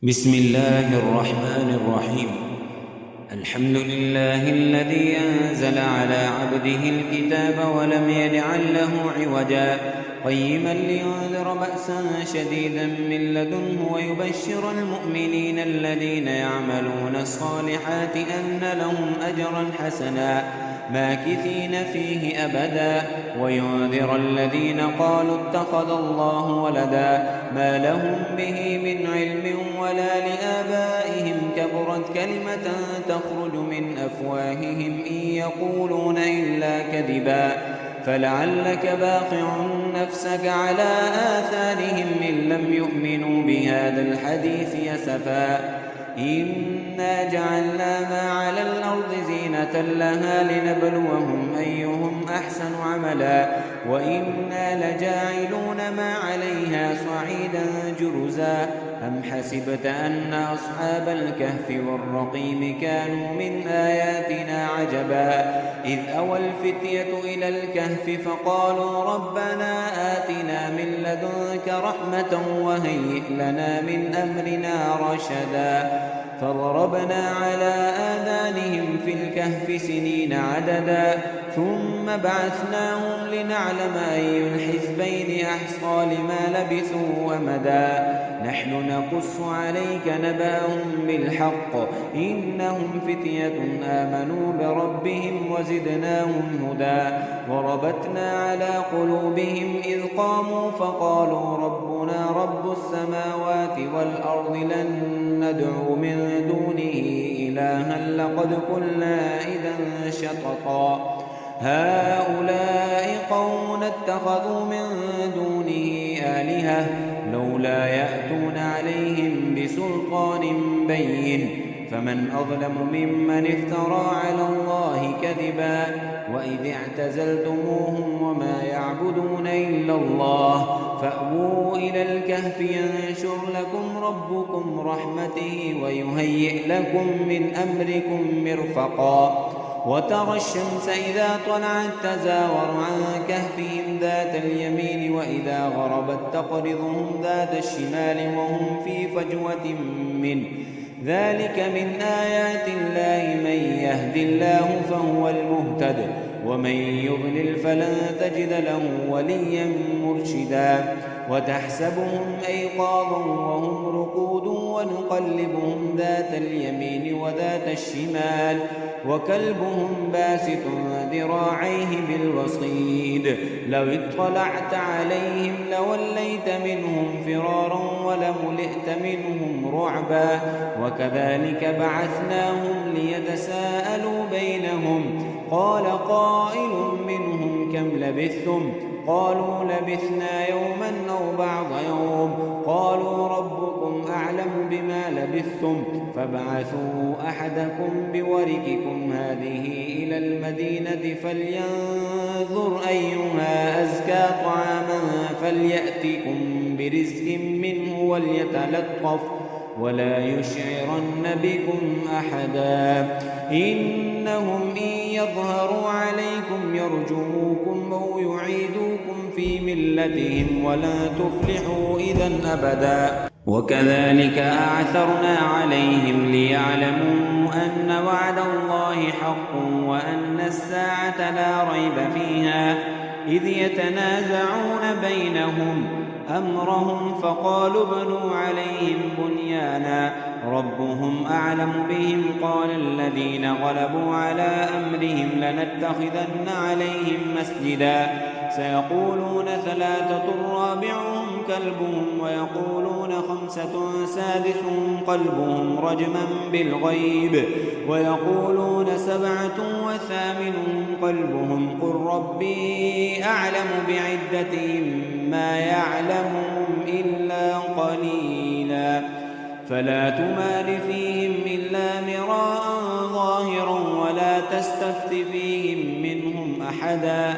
بسم الله الرحمن الرحيم. الحمد لله الذي أنزل على عبده الكتاب ولم يجعل له عوجا قيما لينذر بأسا شديدا من لدنه ويبشر المؤمنين الذين يعملون الصالحات أن لهم أجرا حسنا ماكثين فيه أبدا وينذر الذين قالوا اتخذ الله ولدا ما لهم به من علم ولا لآبائهم كبرت كلمة تخرج من أفواههم إن يقولون إلا كذبا فلعلك باخع نفسك على آثارهم إن لم يؤمنوا بهذا الحديث يسفا إنا جعلنا ما على الأرض زينة لها لنبلوهم أيهم أحسن عملا وإنا لجاعلون ما عليها صعيدا جرزا أم حسبت أن أصحاب الكهف والرقيم كانوا من آياتنا عجبا إذ أوى الفتية إلى الكهف فقالوا ربنا آتنا من لدنك رحمة وهيئ لنا من أمرنا رشدا فضربنا على آذانهم في الكهف سنين عددا ثم بعثناهم لنعلم أي الحزبين أحصى لما لبثوا ومدا نحن نقص عليك نبأهم بالحق إنهم فتية آمنوا بربهم وزدناهم هدى وربتنا على قلوبهم إذ قاموا فقالوا ربنا رب السماوات والأرض لن ندعو من دونه إلها لقد قلنا إذا شططا هؤلاء قوم اتخذوا من دونه آلهة لولا يأتون عليهم بسلطان بين فمن أظلم ممن افترى على الله كذبا وإذ اعتزلتموهم وما يعبدون إلا الله فأووا إلى الكهف ينشر لكم ربكم رحمته ويهيئ لكم من أمركم مرفقا وترى الشمس إذا طلعت تزاور عن كهفهم ذات اليمين وإذا غربت تقرضهم ذات الشمال وهم في فجوة منه ذلك من آيات الله من يهد الله فهو المهتد ومن يضلل فلن تجد له وليا مرشدا وتحسبهم أيقاظا وهم رقود ونقلبهم ذات اليمين وذات الشمال وكلبهم باسط ذراعيه بالوصيد لو اطلعت عليهم لوليت منهم فرارا ولملئت منهم رعبا وكذلك بعثناهم ليتساءلوا بينهم قال قائل منهم كم لبثتم قالوا لبثنا يوما أو بعض يوم قالوا ربكم أعلم بما لبثتم فابعثوا أحدكم بورقكم هذه إلى المدينة فلينظر أيها أزكى طعاما فليأتكم برزق منه وليتلطف ولا يشعرن بكم أحدا إنهم إن يظهروا عليكم يرجموكم أو يعيدوكم في ملتهم ولا تفلحوا إذا أبدا وكذلك أعثرنا عليهم ليعلموا أن وعد الله حق وأن الساعة لا ريب فيها إذ يتنازعون بينهم أمرهم فقالوا ابنوا عليهم بنيانا ربهم أعلم بهم قال الذين غلبوا على أمرهم لنتخذن عليهم مسجدا سيقولون ثلاثة رابعهم كلبهم ويقولون خمسة سادسهم قلبهم رجما بالغيب ويقولون سبعة وثامنهم قلبهم قل ربي أعلم بعدتهم ما يعلمهم إلا قليلا فلا تمار فيهم إلا مراء ظاهرا ولا تستفت فيهم منهم أحدا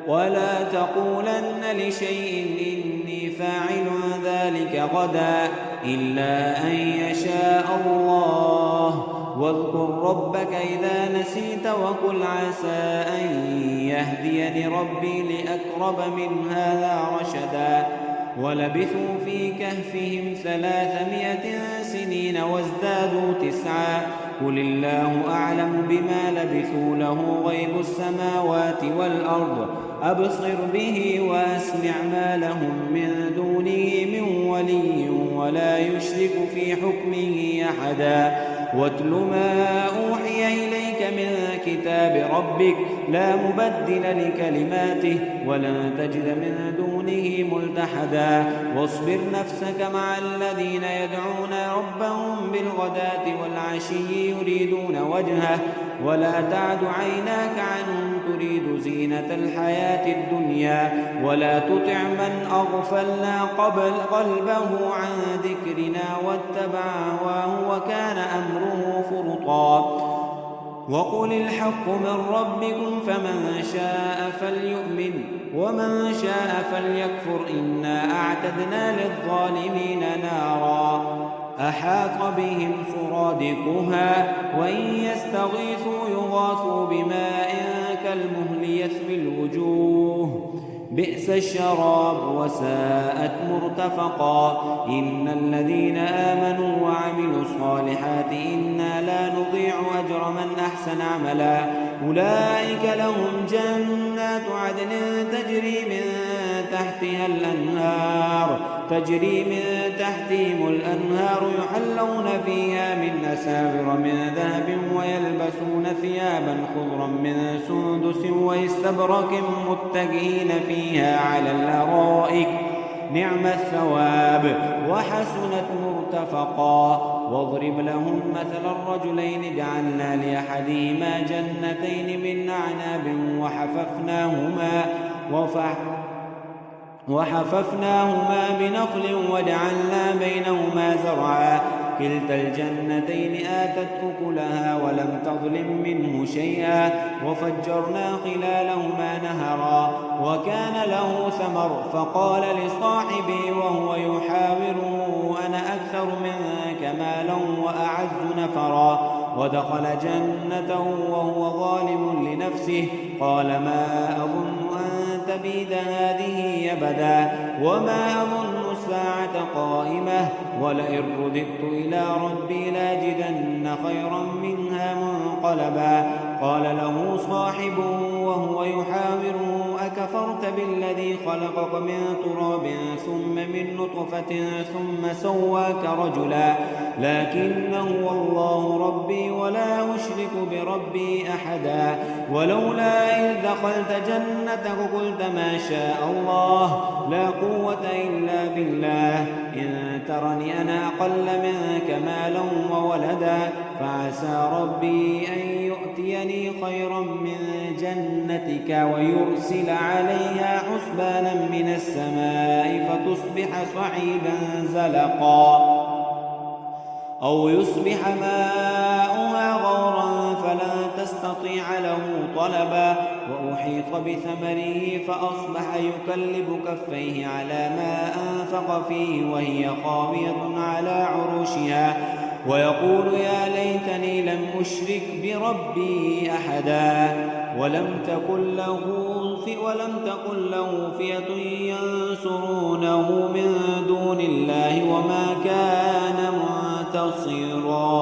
ولا تقولن لشيء إني فاعل ذلك غدا إلا أن يشاء الله واذكر ربك إذا نسيت وقل عسى أن يهديني ربي لأقرب من هذا رشدا ولبثوا في كهفهم 300 سنين وازدادوا 9. قل الله أعلم بما لبثوا له غيب السماوات والأرض أبصر به وأسمع ما لهم من دونه من ولي ولا يشرك في حكمه أحدا. واتل ما أوحي إليك من كتاب ربك لا مبدل لكلماته ولن تجد من دونه ملتحدا. واصبر نفسك مع الذين يدعون ربهم بالغداة والعشي يريدون وجهه ولا تعد عيناك عنهم تريد زينة الحياة الدنيا ولا تطع من أغفلنا قلبه عن ذكرنا واتبع هواه وكان أمره فرطا. وقل الحق من ربكم فمن شاء فليؤمن ومن شاء فليكفر إنا أعتدنا للظالمين نارا أحاط بهم سرادقها وإن يستغيثوا يغاثوا بماء كالمهل يشوي الوجوه بئس الشراب وساءت مرتفقا. إن الذين آمنوا وعملوا الصالحات إنا لا نضيع أجر من أحسن عملا. أولئك لهم جنات عدن تجري من تحتهم الأنهار يحلون فيها من أساور من ذهب ويلبسون ثيابا خضرا من سندس واستبرق متكئين فيها على الأرائك نعم الثواب وحسنت مرتفقا. واضرب لهم مثل الرجلين جعلنا لأحدهما جنتين من أعناب وحففناهما بنخل وجعلنا بينهما زرعا كلتا الجنتين آتت أكلها ولم تظلم منه شيئا وفجرنا خلالهما نهرا وكان له ثمر فقال لصاحبه وهو يحاوره أنا أكثر منك مالا وأعز نفرا ودخل جنته وهو ظالم لنفسه قال ما أظن أن تبيد هذه أبدا وما أظن الساعة قائمة ولئن رددت إلى ربي لاجدن خيرا منها منقلبا. قال له صاحبه وهو يحاوره أكفرت بالذي خلقك من تراب ثم من نطفة ثم سواك رجلا لكن هو الله ربي ولا أشرك بربي أحدا. ولولا إذ دخلت جنتك قلت ما شاء الله لا قوة إلا بالله إن ترني أنا أقل منك مالا وولدا فعسى ربي أن يؤتيني خيرا من جنتك ويرسل عليها حسبانا من السماء فتصبح صعيدا زلقا أو يصبح ماؤها غورا فلا تستطيع له طلبا. وأحيط بثمره فأصبح يكلب كفيه على ما أنفق فيه وهي خاوية على عروشها ويقول يا ليتني لم أشرك بربي أحدا. ولم تكن له فئة ينصرونه من دون الله وما كان منتصرا.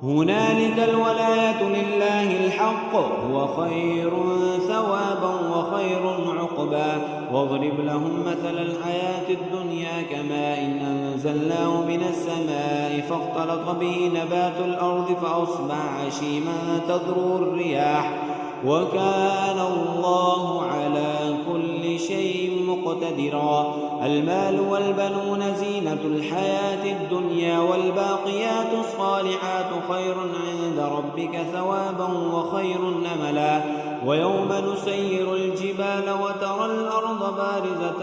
هنالك الولاية لله الحق هو خير ثوابا وخير عقبا. واضرب لهم مثل الحياة الدنيا كماء أنزلناه من السماء فاختلط به نبات الأرض فأصبح هشيما تذروه الرياح وكان الله على كل شيء مقتدرا. المال والبنون زينة الحياة الدنيا والباقيات الصالحات خير عند ربك ثوابا وخير أملا. ويوم نسير الجبال وترى الأرض بارزة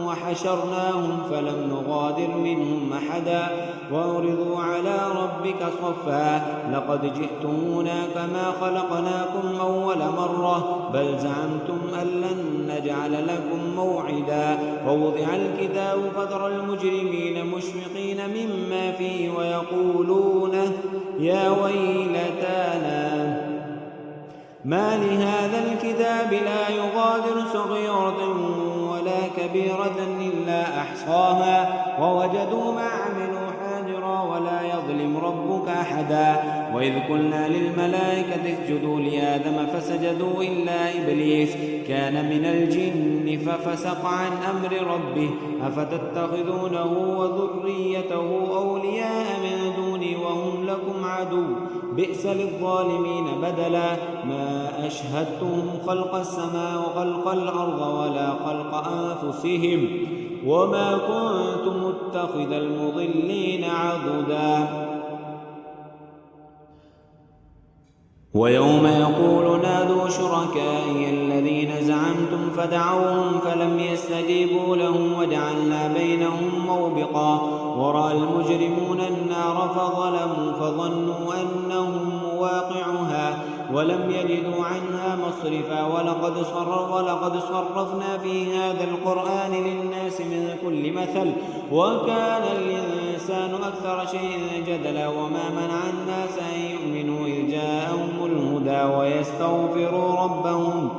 وحشرناهم فلم نغادر منهم أحدا وعرضوا على ربك صفا لقد جئتمونا كما خلقناكم أول مرة بل زعمتم أن لن نجعل لكم موعدا. ووضع الكتاب فترى المجرمين مشفقين مما فيه ويقولون يا ويلتانا ما لهذا الكتاب لا يغادر صغيرة ولا كبيرة إلا أحصاها ووجدوا ما عملوا حاضرا ولا يظلم ربك أحدا. وإذ قلنا للملائكة اسجدوا لآدم فسجدوا إلا إبليس كان من الجن ففسق عن أمر ربه أفتتخذونه وذريته أولياء من دوني وهم لكم عدو بئس للظالمين بدلا. ما أشهدتهم خلق السماء وخلق الأرض ولا خلق أنفسهم وما كنت متخذ المضلين عضدا. ويوم يقول نادوا شركائي الذين زعمتم فدعوهم فلم يستجيبوا لهم وجعلنا بينهم موبقا. ورأى المجرمون النار فظنوا أنهم مواقعها ولم يجدوا عنها مصرفا. ولقد صرفنا في هذا القرآن للناس من كل مثل وكان الإنسان أكثر شيء جدلا. وما منع الناس أن يؤمنوا إذ جاءهم الهدى ويستغفروا ربهم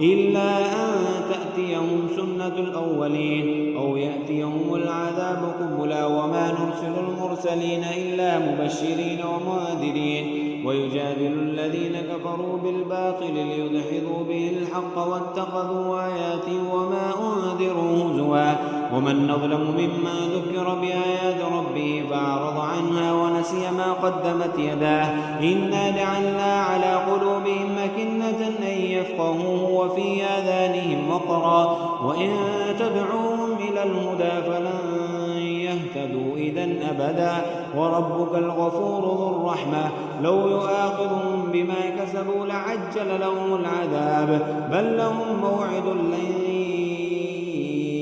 إلا أن تأتيهم سنة الأولين أو يأتيهم العذاب قبلا. وما نرسل المرسلين إلا مبشرين ومنذرين ويجادل الذين كفروا بالباطل ليدحضوا به الحق واتخذوا آياتي وما أنذروا هزوا. ومن نظلم ممن ذكر بآيات ربه فأعرض عنها ونسي ما قدمت يداه إنا جعلنا على قلوبهم أكنة أن يفقهوه وفي آذانهم وقرا وإن تدعوهم إلى الهدى فلن يهتدوا إذن أبدا. وربك الغفور ذو الرحمة لو يؤاخذهم بما كسبوا لعجل لهم العذاب بل لهم موعد لن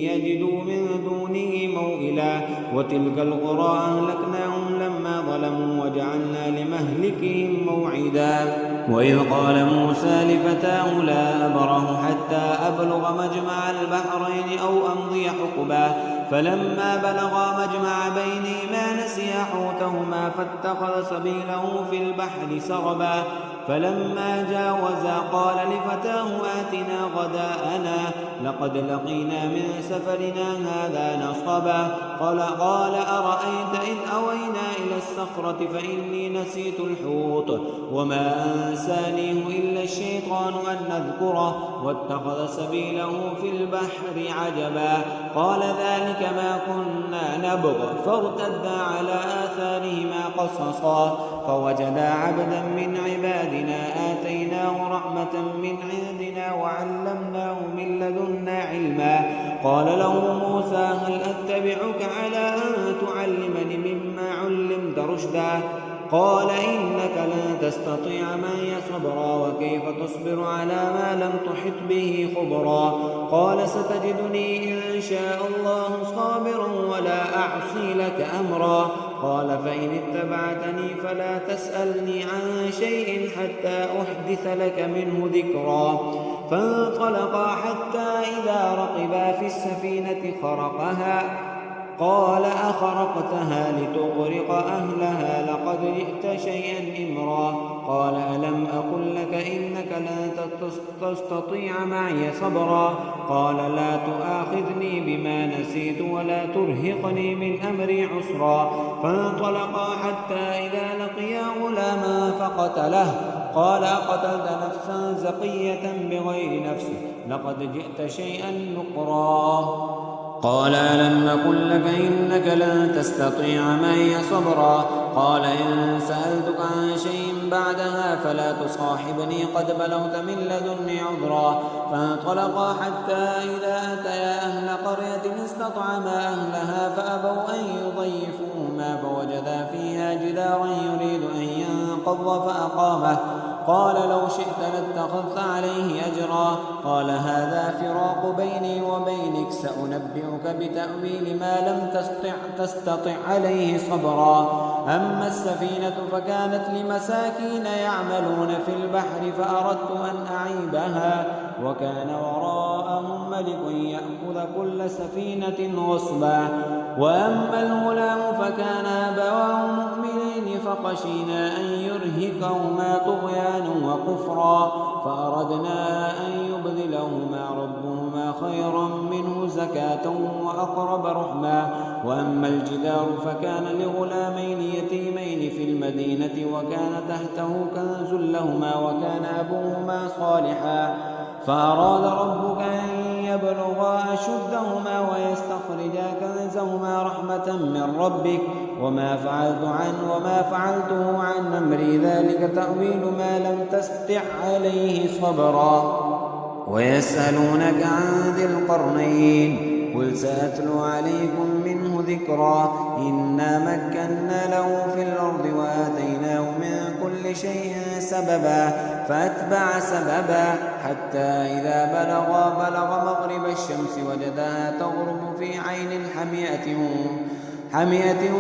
يجدوا من دونه موئلا. وتلك القرى أهلكناهم لما ظلموا وجعلنا لمهلكهم موعدا. وإذ قال موسى لفتاه لا أبره حتى أبلغ مجمع البحرين أو أمضي حقبا فلما بلغا مجمع بينهما نسيا حوتهما فاتخذ سبيله في البحر سربا. فلما جاوزا قال لفتاه آتنا غداءنا لقد لقينا من سفرنا هذا نصبا. قال أرأيت إذ أوينا إلى الصخرة فإني نسيت الحوت وما أنسانيه إلا الشيطان أن نذكره واتخذ سبيله في البحر عجبا. قال ذلك ما كنا نبغ فارتدا على آثارهما قصصا فوجدا عبدا من عبادنا آتيناه رحمة من عندنا وعلمناه من لدنا علما. قال له موسى هل أتبعك على أن تعلمني مما علمت رشدا؟ قال إنك لن تستطيع معي صبرا وكيف تصبر على ما لم تحط به خبرا. قال ستجدني إن شاء الله صابرا ولا أعصي لك أمرا. قال فإن اتبعتني فلا تسألني عن شيء حتى أحدث لك منه ذكرا. فانطلقا حتى إذا ركبا في السفينة خرقها قال أخرقتها لتغرق أهلها لقد جئت شيئا إمرا. قال ألم أقل لك إنك لن تستطيع معي صبرا. قال لا تؤاخذني بما نسيت ولا ترهقني من أمري عسرا. فانطلقا حتى إذا لقيا غلاما فقتله قال أقتلت نفسا زكية بغير نفس لقد جئت شيئا نكرا. قال ألم أقل لك إنك لن تستطيع معي صبرا. قال إن سألتك عن شيء بعدها فلا تصاحبني قد بلغت من لدني عذرا. فانطلقا حتى إذا أتيا أهل قرية استطعما أهلها فأبوا أن يضيفوهما فوجدا فيها جدارا يريد أن ينقض فأقامه. قال لو شئت لاتخذت عليه أجرا. قال هذا فراق بيني وبينك سأنبئك بتأويل ما لم تستطع عليه صبرا. أما السفينة فكانت لمساكين يعملون في البحر فأردت أن أعيبها وكان وراءهم ملك يأخذ كل سفينة غصبا. وأما الغلام فكان أبواه مؤمنين فخشينا أن يرهقهما طغيانا وكفرا فأردنا أن يبدلهما ربهما أبوهما خيرا منه زكاة وأقرب رحما. وأما الجدار فكان لغلامين يتيمين في المدينة وكان تحته كنز لهما وكان أبوهما صالحا فأراد ربك أن يبلغا أشدهما ويستخرجا كنزهما رحمة من ربك وما فعلته عن أمري ذلك تأويل ما لم تستطع عليه صبرا. ويسألونك عن ذي القرنين قل سأتلو عليكم منه ذكرا. إنا مكنا له في الأرض وآتيناه من كل شيء سببا فأتبع سببا حتى إذا بلغ مغرب الشمس وجدها تغرب في عين حمية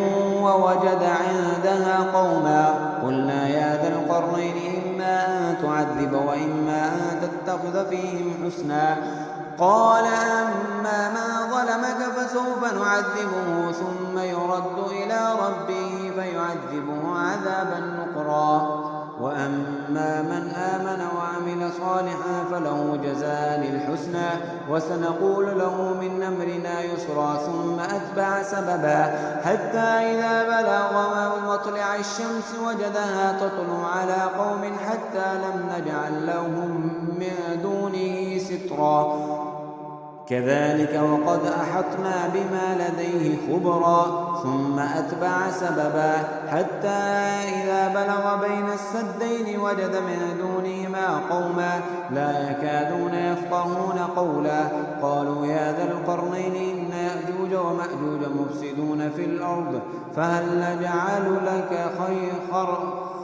ووجد عندها قوما قلنا يا ذا القرنين إما أن تعذب وإما أن تتخذ فيهم حسنا. قال أما من ظلمك فسوف نعذبه ثم يرد إلى ربه فيعذبه عذابا نكرا. وأما من آمن وعمل صالحا فله جزاء الحسنى وسنقول له من أمرنا يسرا. ثم أتبع سببا حتى إذا بلغ مطلع الشمس وجدها تطلع على قوم حتى لم نجعل لهم من دونه سترا. كذلك وقد أحطنا بما لديه خبرا. ثم أتبع سببا حتى إذا بلغ بين السدين وجد من دونهما قوما لا يكادون يفقهون قولا قالوا يا ذا القرنين إن يأجوج ومأجوج مفسدون في الأرض فهل نجعل لك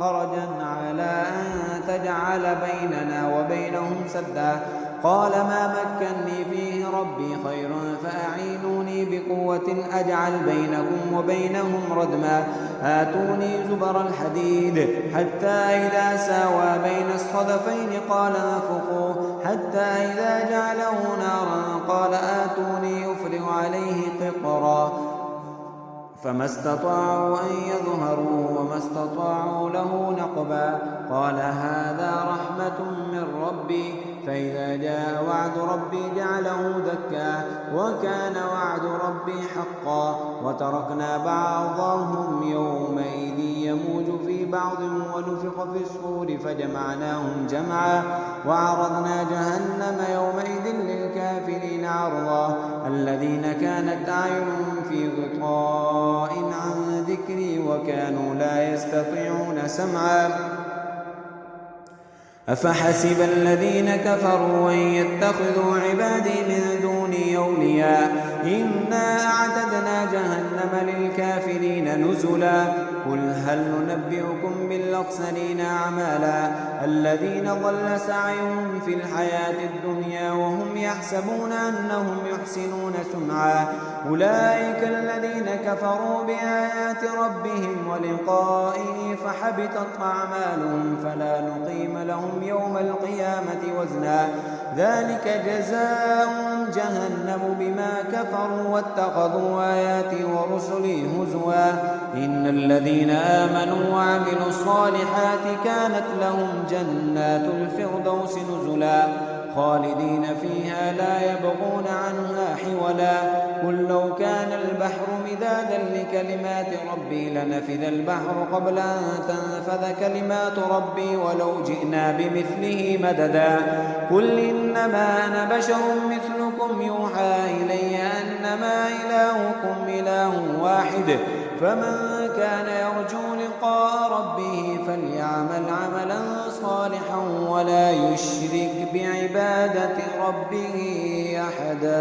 خرجا على أن تجعل بيننا وبينهم سدا. قال ما مكني فيه ربي خير فأعينوني بقوة أجعل بينكم وبينهم ردما. آتوني زبر الحديد حتى إذا ساوى بين الصدفين قال انفخوا حتى إذا جعله نارا قال آتوني يفرغ عليه قطرا فما استطاعوا أن يظهروا وما استطاعوا له نقبا. قال هذا رحمة من ربي فإذا جاء وعد ربي جعله دكا وكان وعد ربي حقا. وتركنا بعضهم يومئذ يموج في بعض ونفخ في الصور فجمعناهم جمعا وعرضنا جهنم يومئذ للكافرين عرضا. الذين كانت أعينهم في غطاء عن ذكري وكانوا لا يستطيعون سمعا. أفحسب الذين كفروا أن يتخذوا عبادي من دوني أولياء إنا أعتدنا جهنم للكافرين نزلا. قل هل ننبئكم بالأخسرين أعمالا الذين ضل سعيهم في الحياة الدنيا وهم يحسبون أنهم يحسنون صنعا. أولئك الذين كفروا بآيات ربهم ولقائه فحبطت أعمالهم فلا نقيم لهم يوم القيامة وزنا. ذلك جزاؤهم جهنم بما كفروا واتخذوا آياتي ورسلي هزوا. إن الذين آمنوا وعملوا الصالحات كانت لهم جنات الفردوس نزلا خالدين فيها لا يبغون عنها حولا. قل لو كان البحر مدادا لكلمات ربي لنفذ البحر قبل أن تنفذ كلمات ربي ولو جئنا بمثله مددا. قل إنما أنا بشر مثلكم يوحى إلي أنما إلهكم إله واحد فمن كان يرجو لقاء ربه فليعمل عملا صالحا ولا يشرك بعبادة ربه أحدا.